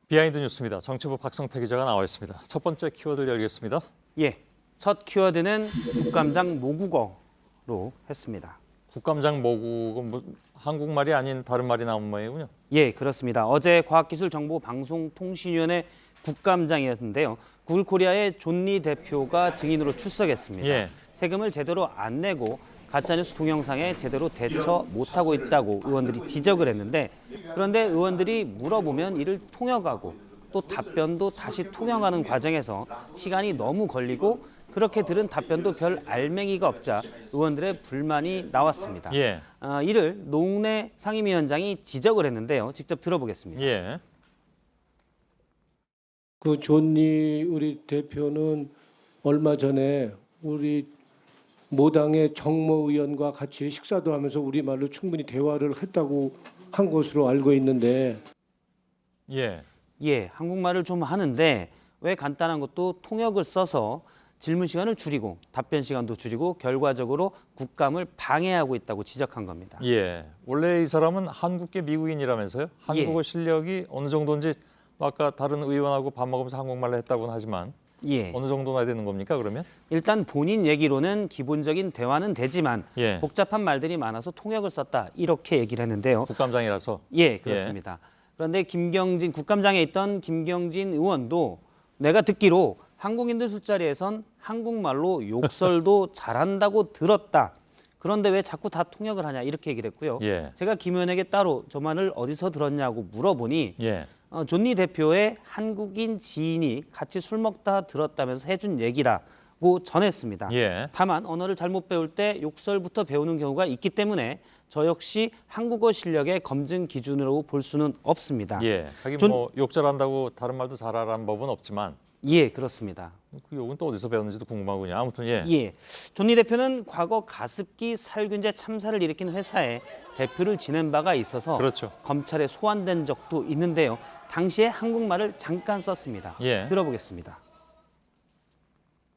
비하인드 뉴스입니다. 정치부 박성태 기자가 나와 있습니다. 첫 번째 키워드를 열겠습니다. 예, 첫 키워드는 국감장 모국어로 했습니다. 국감장 모국은 뭐 한국말이 아닌 다른 말이 나온 모양이군요. 예, 그렇습니다. 어제 과학기술정보방송통신위원회 국감장이었는데요. 구글코리아의 존리 대표가 증인으로 출석했습니다. 예. 세금을 제대로 안 내고 가짜뉴스 동영상에 제대로 대처 못하고 있다고 의원들이 지적을 했는데, 그런데 의원들이 물어보면 이를 통역하고 또 답변도 다시 통역하는 과정에서 시간이 너무 걸리고 그렇게 들은 답변도 별 알맹이가 없자 의원들의 불만이 나왔습니다. 예. 이를 노웅래 상임위원장이 지적을 했는데요. 직접 들어보겠습니다. 예. 그 존니 우리 대표는 얼마 전에 우리 모당의 정모 의원과 같이 식사도 하면서 우리말로 충분히 대화를 했다고 한 것으로 알고 있는데. 예. 예, 한국말을 좀 하는데 왜 간단한 것도 통역을 써서 질문 시간을 줄이고 답변 시간도 줄이고 결과적으로 국감을 방해하고 있다고 지적한 겁니다. 예. 원래 이 사람은 한국계 미국인이라면서요? 한국어 실력이 어느 정도인지 아까 다른 의원하고 밥 먹으면서 한국말로 했다고는 하지만 예. 어느 정도나 되는 겁니까, 그러면? 일단 본인 얘기로는 기본적인 대화는 되지만 예. 복잡한 말들이 많아서 통역을 썼다, 이렇게 얘기를 했는데요. 국감장이라서. 예, 그렇습니다. 그런데 국감장에 있던 김경진 의원도 내가 듣기로 한국인들 술자리에선 한국말로 욕설도 잘한다고 들었다. 그런데 왜 자꾸 다 통역을 하냐, 이렇게 얘기를 했고요. 예. 제가 김 의원에게 따로 저 말을 어디서 들었냐고 물어보니 예. 존니 대표의 한국인 지인이 같이 술 먹다 들었다면서 해준 얘기라고 전했습니다. 예. 다만 언어를 잘못 배울 때 욕설부터 배우는 경우가 있기 때문에 저 역시 한국어 실력의 검증 기준으로 볼 수는 없습니다. 예. 하긴 뭐 욕 잘한다고 다른 말도 잘하라는 법은 없지만 예, 그렇습니다. 그 욕은 또 어디서 배웠는지도 궁금하군요. 아무튼 예. 예, 존니 대표는 과거 가습기 살균제 참사를 일으킨 회사에 대표를 지낸 바가 있어서 그렇죠. 검찰에 소환된 적도 있는데요. 당시에 한국말을 잠깐 썼습니다. 예. 들어보겠습니다.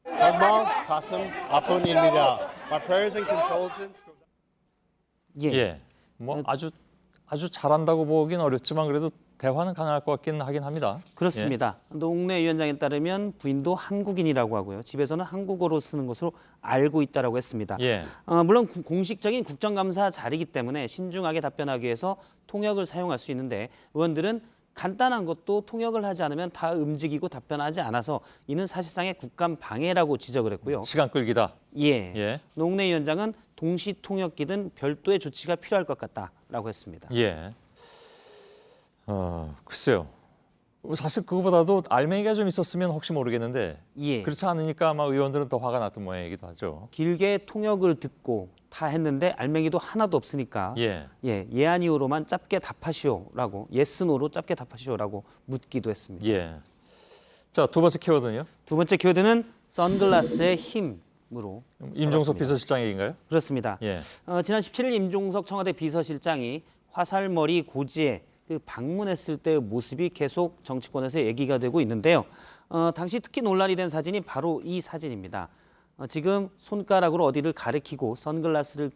전방 가슴 아픈입니다. My prayers and condolences. 예. 뭐 아주 잘한다고 보긴 어렵지만 그래도 대화는 가능할 것 같긴 하긴 합니다. 그렇습니다. 노웅래 위원장에 따르면 부인도 한국인이라고 하고요. 집에서는 한국어로 쓰는 것으로 알고 있다라고 했습니다. 예. 물론 공식적인 국정감사 자리이기 때문에 신중하게 답변하기 위해서 통역을 사용할 수 있는데 의원들은 간단한 것도 통역을 하지 않으면 다 움직이고 답변하지 않아서 이는 사실상의 국감 방해라고 지적을 했고요. 시간 끌기다. 예. 예. 노웅래 위원장은 동시 통역기 등 별도의 조치가 필요할 것 같다라고 했습니다. 예. 글쎄요. 사실 그거보다도 알맹이가 좀 있었으면 혹시 모르겠는데 예. 그렇지 않으니까 아마 의원들은 더 화가 났던 모양이기도 하죠. 길게 통역을 듣고 다 했는데 알맹이도 하나도 없으니까 예. 예아니오로만 짧게 답하시오라고 예스노로 짧게 답하시오라고 묻기도 했습니다. 예. 자, 두 번째 키워드는요. 두 번째 키워드는 선글라스의 힘으로 임종석 알았습니다. 비서실장 얘기인가요? 그렇습니다. 예. 지난 17일 임종석 청와대 비서실장이 화살머리 고지에 방문했을 때의 모습이 계속 정치권에서 얘기가 되고 있는데요. 당시 특히 논란이 된 사진이 바로 이 사진입니다. 지금 손가락으로 어디를 가리키고 선글라스를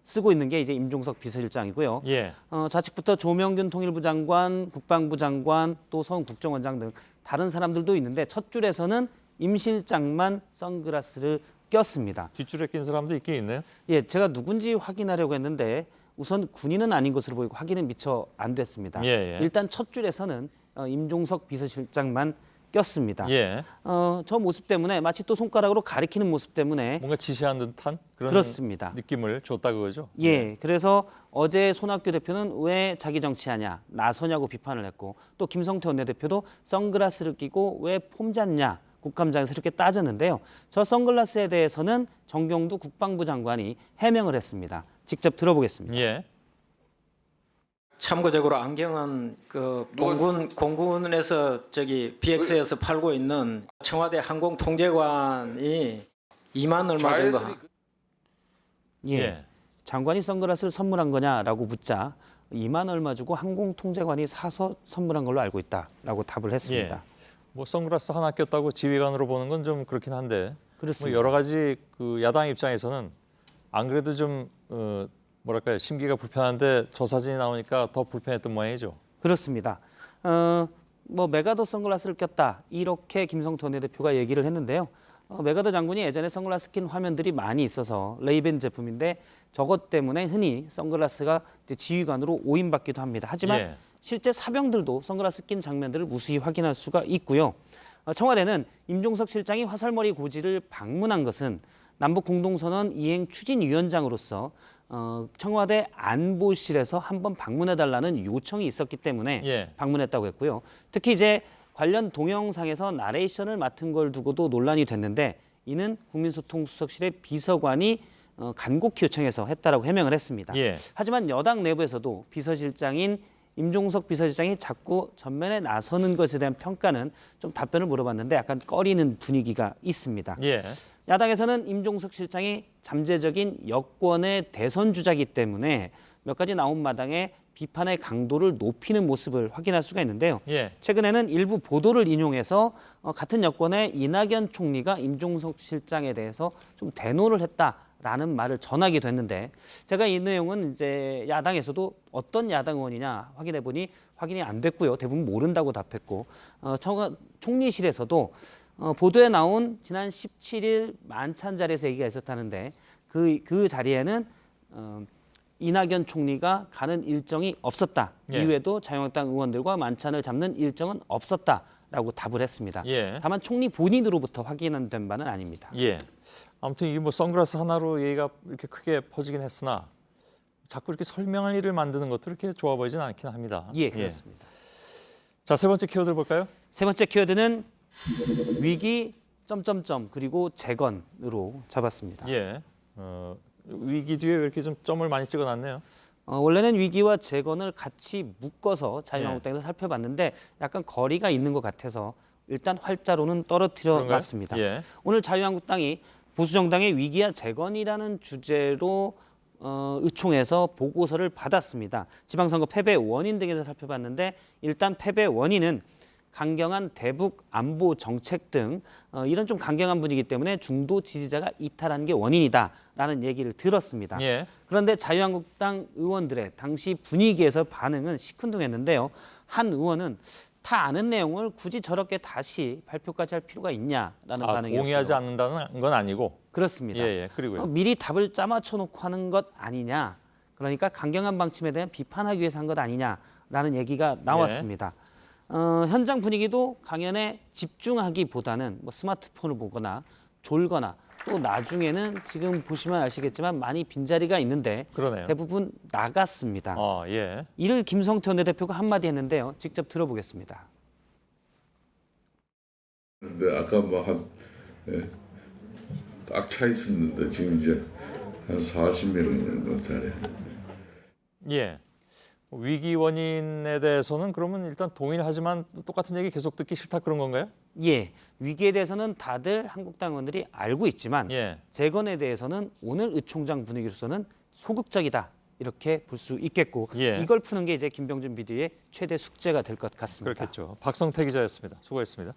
쓰고 있는 게 이제 임종석 비서실장이고요. 예. 좌측부터 조명균 통일부 장관, 국방부 장관, 또 성 국정원장 등 다른 사람들도 있는데 첫 줄에서는 임 실장만 선글라스를 꼈습니다. 뒷줄에 낀 사람도 있긴 있네요. 예, 제가 누군지 확인하려고 했는데 우선 군인은 아닌 것으로 보이고 확인은 미처 안 됐습니다. 예. 일단 첫 줄에서는 임종석 비서실장만 꼈습니다. 예. 저 모습 때문에 마치 또 손가락으로 가리키는 모습 때문에 뭔가 지시한 듯한 그런 그렇습니다. 느낌을 줬다 그거죠. 예, 그래서 어제 손학규 대표는 왜 자기 정치하냐, 나서냐고 비판을 했고 또 김성태 원내대표도 선글라스를 끼고 왜 폼잡냐 국감장에서 이렇게 따졌는데요. 저 선글라스에 대해서는 정경두 국방부 장관이 해명을 했습니다. 직접 들어보겠습니다. 예. 참고적으로 안경은 그 공군에서 BX에서 팔고 있는 청와대 항공통제관이 2만 얼마 정도. 예. 장관이 선글라스를 선물한 거냐라고 묻자 2만 얼마 주고 항공통제관이 사서 선물한 걸로 알고 있다라고 답을 했습니다. 예. 뭐 선글라스 하나 꼈다고 지휘관으로 보는 건 좀 그렇긴 한데 그렇습니다. 뭐 여러 가지 그 야당 입장에서는 안 그래도 좀 뭐랄까요, 심기가 불편한데 저 사진이 나오니까 더 불편했던 모양이죠. 그렇습니다. 뭐 메가더 선글라스를 꼈다 이렇게 김성태 원내대표가 얘기를 했는데요. 메가더 장군이 예전에 선글라스 낀 화면들이 많이 있어서 레이벤 제품인데 저것 때문에 흔히 선글라스가 이제 지휘관으로 오인받기도 합니다. 하지만 예. 실제 사병들도 선글라스 낀 장면들을 무수히 확인할 수가 있고요. 청와대는 임종석 실장이 화살머리 고지를 방문한 것은 남북 공동선언 이행 추진위원장으로서 청와대 안보실에서 한번 방문해달라는 요청이 있었기 때문에 예. 방문했다고 했고요. 특히 이제 관련 동영상에서 나레이션을 맡은 걸 두고도 논란이 됐는데 이는 국민소통수석실의 비서관이 간곡히 요청해서 했다라고 해명을 했습니다. 예. 하지만 여당 내부에서도 비서실장인 임종석 비서실장이 자꾸 전면에 나서는 것에 대한 평가는 좀 답변을 물어봤는데 약간 꺼리는 분위기가 있습니다. 예. 야당에서는 임종석 실장이 잠재적인 여권의 대선 주자이기 때문에 몇 가지 나온 마당에 비판의 강도를 높이는 모습을 확인할 수가 있는데요. 예. 최근에는 일부 보도를 인용해서 같은 여권의 이낙연 총리가 임종석 실장에 대해서 좀 대노를 했다라는 말을 전하기도 했는데 제가 이 내용은 이제 야당에서도 어떤 야당 의원이냐 확인해 보니 확인이 안 됐고요. 대부분 모른다고 답했고 총리실에서도 보도에 나온 지난 17일 만찬 자리에서 얘기가 있었다는데 그 자리에는 이낙연 총리가 가는 일정이 없었다. 예. 이후에도 자유한국당 의원들과 만찬을 잡는 일정은 없었다라고 답을 했습니다. 예. 다만 총리 본인으로부터 확인된 바는 아닙니다. 예. 아무튼 이게 뭐 선글라스 하나로 얘기가 이렇게 크게 퍼지긴 했으나 자꾸 이렇게 설명할 일을 만드는 것도 이렇게 좋아 보이지는 않긴 합니다. 예, 그렇습니다. 자, 세 번째 키워드 볼까요? 세 번째 키워드는 위기 그리고 재건으로 잡았습니다. 예. 위기 뒤에 왜 이렇게 좀 점을 많이 찍어놨네요. 원래는 위기와 재건을 같이 묶어서 자유한국당에서 살펴봤는데 약간 거리가 있는 것 같아서 일단 활자로는 떨어뜨려 그런가요? 놨습니다. 예. 오늘 자유한국당이 보수정당의 위기와 재건이라는 주제로 의총에서 보고서를 받았습니다. 지방선거 패배 원인 등에서 살펴봤는데 일단 패배 원인은 강경한 대북 안보 정책 등 이런 좀 강경한 분위기 때문에 중도 지지자가 이탈한 게 원인이다라는 얘기를 들었습니다. 예. 그런데 자유한국당 의원들의 당시 분위기에서 반응은 시큰둥했는데요. 한 의원은 다 아는 내용을 굳이 저렇게 다시 발표까지 할 필요가 있냐라는 반응이었고요. 동의하지 않는다는 건 아니고. 그렇습니다. 예. 그리고요. 미리 답을 짜맞춰 놓고 하는 것 아니냐. 그러니까 강경한 방침에 대한 비판하기 위해서 한 것 아니냐라는 얘기가 나왔습니다. 현장 분위기도 강연에 집중하기보다는 뭐 스마트폰을 보거나 졸거나 또 나중에는 지금 보시면 아시겠지만 많이 빈자리가 있는데 그러네요. 대부분 나갔습니다. 예. 이를 김성태 원내대표가 한마디 했는데요. 직접 들어보겠습니다. 근데 아까 딱 차 있었는데 지금 이제 한 40명 정도짜리. 예. 위기 원인에 대해서는 그러면 일단 동의를 하지만 똑같은 얘기 계속 듣기 싫다 그런 건가요? 예, 위기에 대해서는 다들 한국당 의원들이 알고 있지만 예. 재건에 대해서는 오늘 의총장 분위기로서는 소극적이다 이렇게 볼 수 있겠고 예. 이걸 푸는 게 이제 김병준 비대위의 최대 숙제가 될 것 같습니다. 그렇겠죠. 박성태 기자였습니다. 수고했습니다.